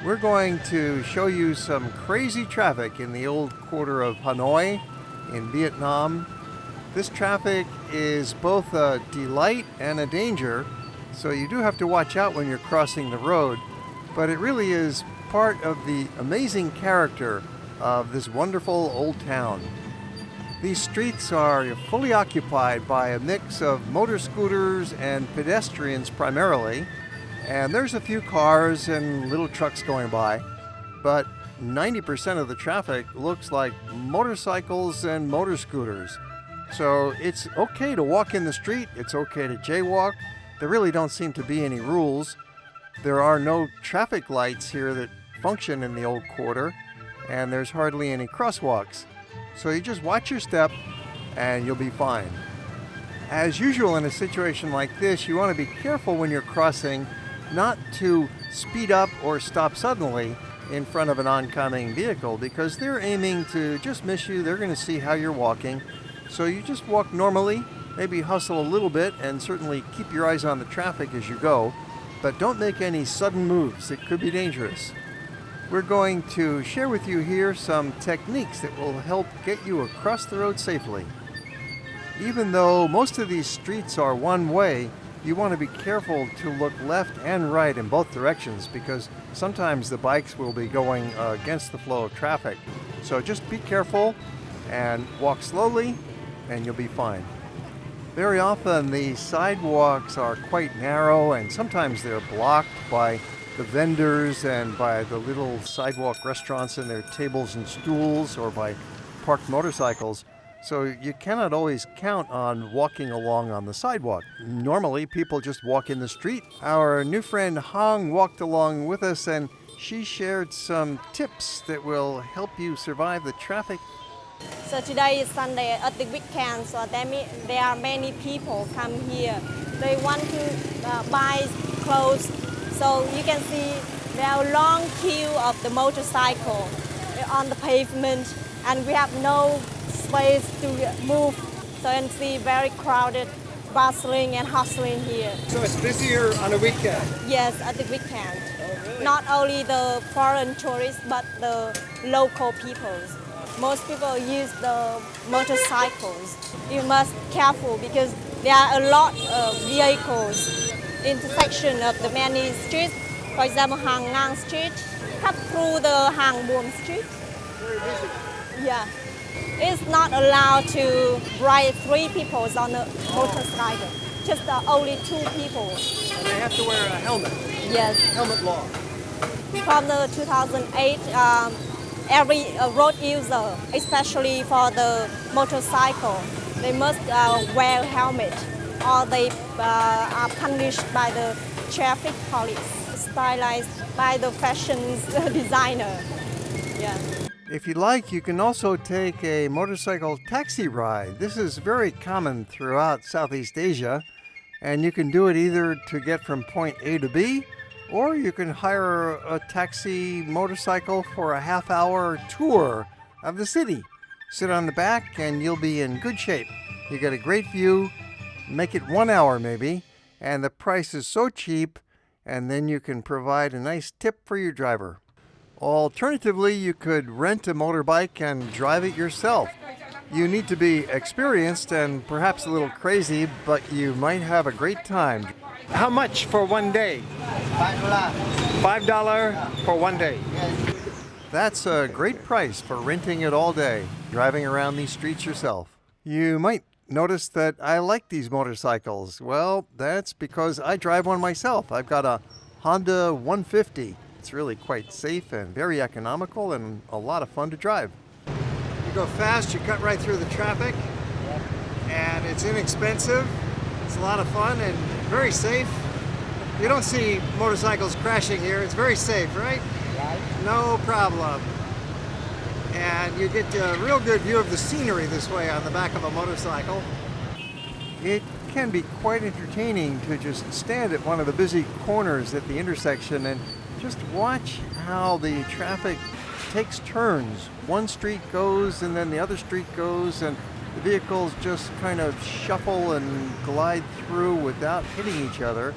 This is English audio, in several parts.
We're going to show you some crazy traffic in the Old Quarter of Hanoi in Vietnam. This traffic is both a delight and a danger, so you do have to watch out when you're crossing the road, but it really is part of the amazing character of this wonderful old town. These streets are fully occupied by a mix of motor scooters and pedestrians primarily, and there's a few cars and little trucks going by, but 90% of the traffic looks like motorcycles and motor scooters. So it's okay to walk in the street, it's okay to jaywalk. There really don't seem to be any rules. There are no traffic lights here that function in the Old Quarter, and there's hardly any crosswalks. So you just watch your step and you'll be fine. As usual in a situation like this, you want to be careful when you're crossing not to speed up or stop suddenly in front of an oncoming vehicle, because they're aiming to just miss you. They're going to see how you're walking. So you just walk normally, maybe hustle a little bit, and certainly keep your eyes on the traffic as you go, but don't make any sudden moves. It could be dangerous. We're going to share with you here some techniques that will help get you across the road safely. Even though most of these streets are one way, you want to be careful to look left and right in both directions, because sometimes the bikes will be going against the flow of traffic. So just be careful and walk slowly and you'll be fine. Very often the sidewalks are quite narrow, and sometimes they're blocked by the vendors and by the little sidewalk restaurants and their tables and stools, or by parked motorcycles. So you cannot always count on walking along on the sidewalk. Normally, people just walk in the street. Our new friend Hong walked along with us, and she shared some tips that will help you survive the traffic. So today is Sunday at the weekend, so there are many people come here. They want to buy clothes. So you can see there are a long queue of the motorcycle on the pavement, and we have no space to move. So you can see very crowded, bustling and hustling here. So it's busier on a weekend? Yes, at the weekend. Oh, really? Not only the foreign tourists, but the local peoples. Most people use the motorcycles. You must be careful because there are a lot of vehicles. Intersection of the many streets. For example, Hang Ngang Street, cut through the Hang Buom Street. Very busy. Yeah. It's not allowed to ride 3 people on a motorcycle. Just only 2 people. And they have to wear a helmet. Yes. Helmet law. From the 2008, every road user, especially for the motorcycle, they must wear a helmet, or they are punished by the traffic police, stylized by the fashion designer. Yeah. If you like, you can also take a motorcycle taxi ride. This is very common throughout Southeast Asia, and you can do it either to get from point A to B, or you can hire a taxi motorcycle for a half-hour tour of the city. Sit on the back and you'll be in good shape. You get a great view, make it 1 hour maybe, and the price is so cheap, and then you can provide a nice tip for your driver. Alternatively, you could rent a motorbike and drive it yourself. You need to be experienced and perhaps a little crazy, but you might have a great time. How much for one day? $5 for one day. That's a great price for renting it all day, driving around these streets yourself. You might notice that I like these motorcycles. Well, that's because I drive one myself. I've got a Honda 150. It's really quite safe and very economical and a lot of fun to drive. You go fast, you cut right through the traffic, and it's inexpensive. It's a lot of fun and very safe. You don't see motorcycles crashing here. It's very safe, right? Right. No problem. And you get a real good view of the scenery this way on the back of a motorcycle. It can be quite entertaining to just stand at one of the busy corners at the intersection and just watch how the traffic takes turns. One street goes and then the other street goes, and the vehicles just kind of shuffle and glide through without hitting each other.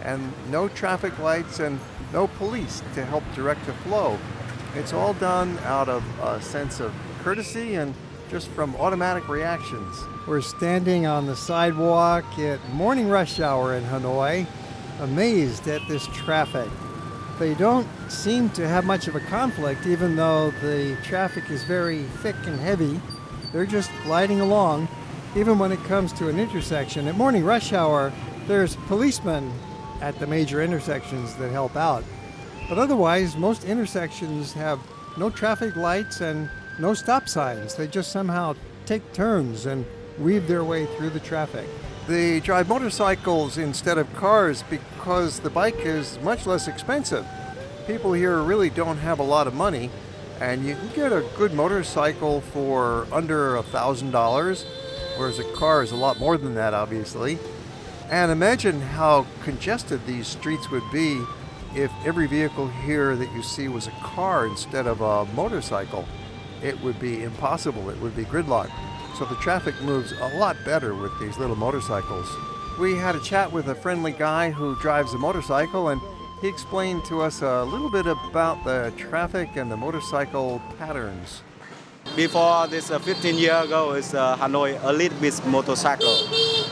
and no traffic lights and no police to help direct the flow. It's all done out of a sense of courtesy and just from automatic reactions. We're standing on the sidewalk at morning rush hour in Hanoi, amazed at this traffic. They don't seem to have much of a conflict, even though the traffic is very thick and heavy. They're just gliding along. Even when it comes to an intersection, at morning rush hour, there's policemen at the major intersections that help out. But otherwise, most intersections have no traffic lights and no stop signs. They just somehow take turns and weave their way through the traffic. They drive motorcycles instead of cars because the bike is much less expensive. People here really don't have a lot of money, and you can get a good motorcycle for under $1,000, whereas a car is a lot more than that, obviously. And imagine how congested these streets would be if every vehicle here that you see was a car instead of a motorcycle. It would be impossible. It would be gridlock. So the traffic moves a lot better with these little motorcycles. We had a chat with a friendly guy who drives a motorcycle, and he explained to us a little bit about the traffic and the motorcycle patterns. Before this 15 years ago, is Hanoi a little bit motorcycle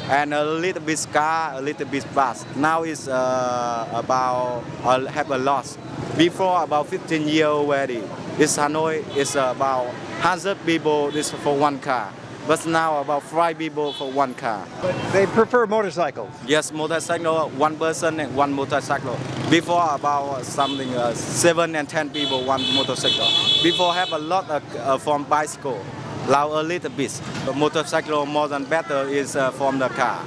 and a little bit car, a little bit bus. Now it's about have a loss. Before about 15 years already, this Hanoi is about 100 people this for one car. But now about 5 people for one car. But they prefer motorcycles. Yes, motorcycle, one person and one motorcycle. Before about something 7 and 10 people one motorcycle. Before have a lot of from bicycle, now a little bit. The motorcycle more than better is from the car,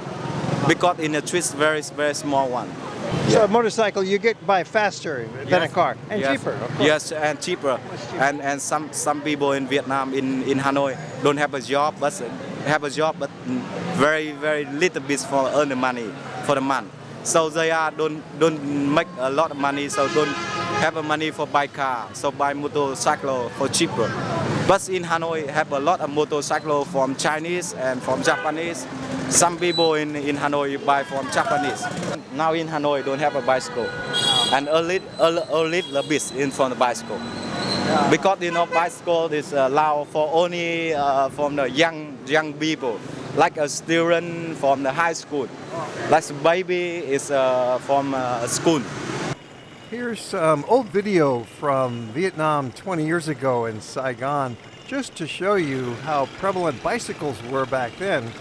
because in the twist very small one. So a motorcycle you get by faster than a car, and yes. cheaper, of course. Yes, and cheaper. And some people in Vietnam, in Hanoi, don't have a job, but have a job, but very little bit for earn the money for the month. So they don't make a lot of money, so don't have a money for buy car, so buy motorcycle for cheaper. But in Hanoi have a lot of motorcycle from Chinese and from Japanese. Some people in Hanoi buy from Japanese. Now in Hanoi don't have a bicycle, and a little bit in from the bicycle. Because bicycle is allowed for only from the young people, like a student from the high school, like a baby is from school. Here's some old video from Vietnam 20 years ago in Saigon, just to show you how prevalent bicycles were back then,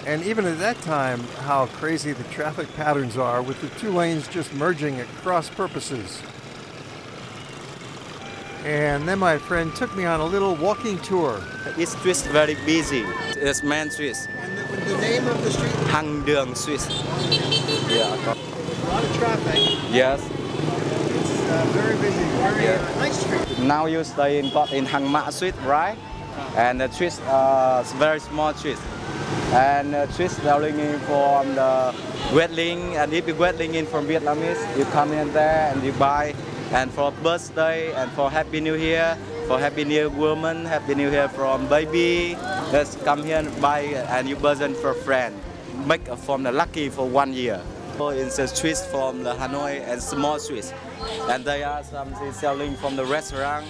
and even at that time, how crazy the traffic patterns are with the two lanes just merging at cross purposes. And then my friend took me on a little walking tour. It's twist very busy. It's main street. And the name of the street? Hang Đường Street. Yeah. A lot of traffic. Yes. It's very busy, very nice street. Now you stay in Hang Ma Street, right? And the street is very small street. And the street selling in from the wedding, and if you wedding in from Vietnamese, you come in there and you buy. And for birthday and for Happy New Year, for Happy New Year woman, Happy New Year from baby, let's come here and buy and you present for friend. Make from the lucky for 1 year. In the streets from the Hanoi and small streets. And there are some selling from the restaurant.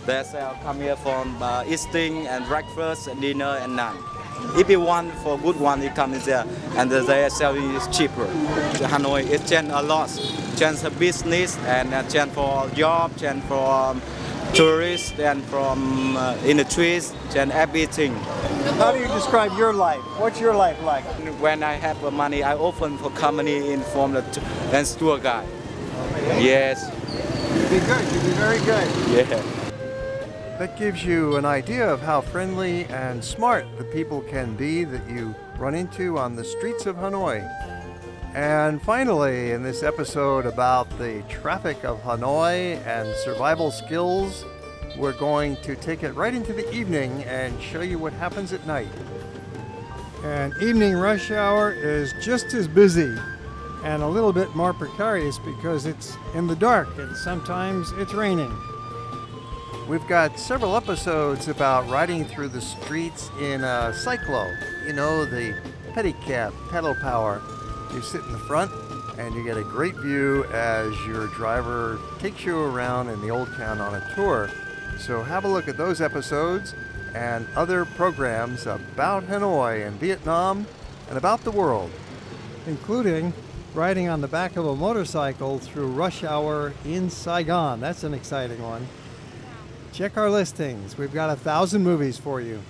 They sell come here from eating and breakfast and dinner and none. If you want for good one, you come in there and they are selling is cheaper. Hanoi is change a lot. Change the business and change for job, change for tourists and from industries, change everything. How do you describe your life? What's your life like? When I have money, I open for company in from the and tour guide. Yes. You'd be good. You'd be very good. Yeah. That gives you an idea of how friendly and smart the people can be that you run into on the streets of Hanoi. And finally, in this episode about the traffic of Hanoi and survival skills, we're going to take it right into the evening and show you what happens at night. And evening rush hour is just as busy and a little bit more precarious because it's in the dark and sometimes it's raining. We've got several episodes about riding through the streets in a cyclo, the pedicab, pedal power. You sit in the front and you get a great view as your driver takes you around in the old town on a tour. So have a look at those episodes and other programs about Hanoi and Vietnam and about the world, including riding on the back of a motorcycle through rush hour in Saigon. That's an exciting one. Check our listings. We've got 1,000 movies for you.